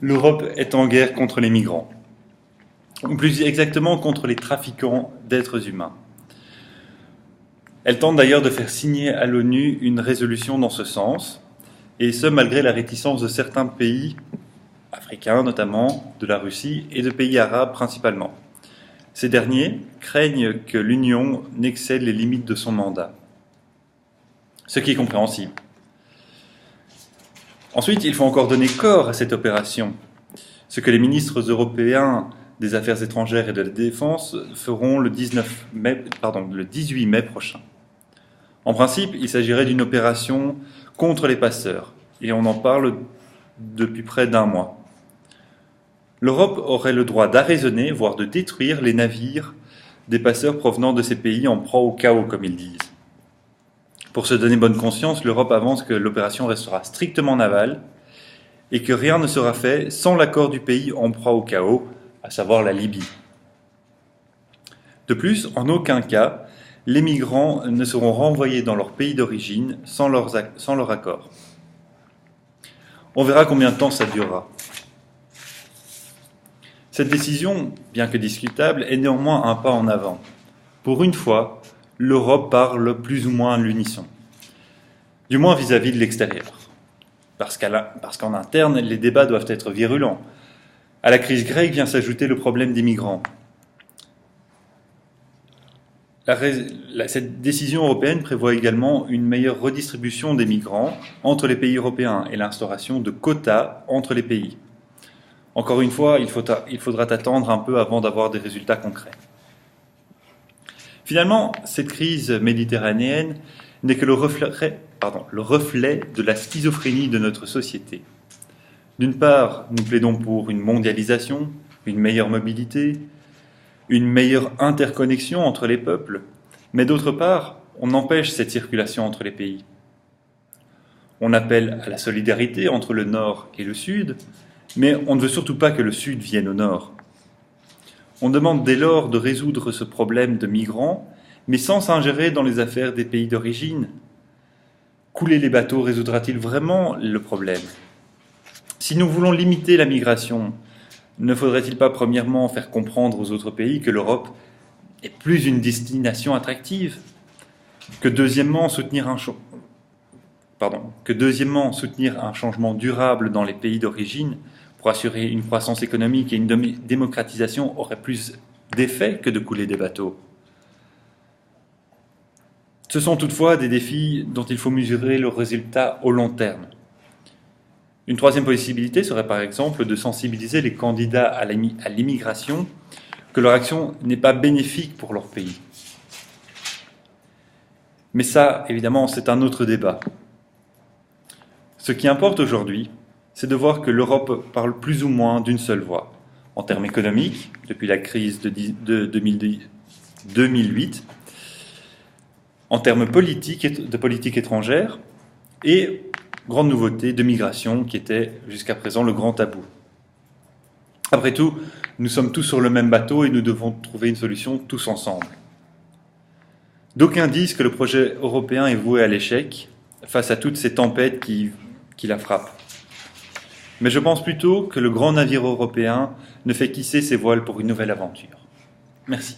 l'Europe est en guerre contre les migrants, ou plus exactement contre les trafiquants d'êtres humains. Elle tente d'ailleurs de faire signer à l'ONU une résolution dans ce sens, et ce malgré la réticence de certains pays, africains notamment, de la Russie et de pays arabes principalement. Ces derniers craignent que l'Union n'excède les limites de son mandat, ce qui est compréhensible. Ensuite, il faut encore donner corps à cette opération, ce que les ministres européens des Affaires étrangères et de la Défense feront le 18 mai prochain. En principe, il s'agirait d'une opération contre les passeurs, et on en parle depuis près d'un mois. L'Europe aurait le droit d'arraisonner, voire de détruire les navires des passeurs provenant de ces pays en proie au chaos, comme ils disent. Pour se donner bonne conscience, l'Europe avance que l'opération restera strictement navale et que rien ne sera fait sans l'accord du pays en proie au chaos, à savoir la Libye. De plus, en aucun cas, les migrants ne seront renvoyés dans leur pays d'origine sans leur accord. On verra combien de temps ça durera. Cette décision, bien que discutable, est néanmoins un pas en avant. Pour une fois, l'Europe parle plus ou moins à l'unisson, du moins vis-à-vis de l'extérieur. Parce qu'en interne, les débats doivent être virulents. À la crise grecque vient s'ajouter le problème des migrants. Cette décision européenne prévoit également une meilleure redistribution des migrants entre les pays européens et l'instauration de quotas entre les pays. Encore une fois, il faudra attendre un peu avant d'avoir des résultats concrets. Finalement, cette crise méditerranéenne n'est que le reflet de la schizophrénie de notre société. D'une part, nous plaidons pour une mondialisation, une meilleure mobilité, une meilleure interconnexion entre les peuples, mais d'autre part, on empêche cette circulation entre les pays. On appelle à la solidarité entre le Nord et le Sud, mais on ne veut surtout pas que le Sud vienne au Nord. On demande dès lors de résoudre ce problème de migrants, mais sans s'ingérer dans les affaires des pays d'origine. Couler les bateaux résoudra-t-il vraiment le problème ? Si nous voulons limiter la migration, ne faudrait-il pas premièrement faire comprendre aux autres pays que l'Europe est plus une destination attractive ? Que deuxièmement soutenir un changement durable dans les pays d'origine pour assurer une croissance économique et une démocratisation aurait plus d'effet que de couler des bateaux. Ce sont toutefois des défis dont il faut mesurer le résultat au long terme. Une troisième possibilité serait par exemple de sensibiliser les candidats à l'immigration que leur action n'est pas bénéfique pour leur pays. Mais ça, évidemment, c'est un autre débat. Ce qui importe aujourd'hui, c'est de voir que l'Europe parle plus ou moins d'une seule voix, en termes économiques, depuis la crise de 2008, en termes politiques, de politique étrangère, et, grande nouveauté, de migration, qui était jusqu'à présent le grand tabou. Après tout, nous sommes tous sur le même bateau et nous devons trouver une solution tous ensemble. D'aucuns disent que le projet européen est voué à l'échec face à toutes ces tempêtes qui la frappent. Mais je pense plutôt que le grand navire européen ne fait qu'hisser ses voiles pour une nouvelle aventure. Merci.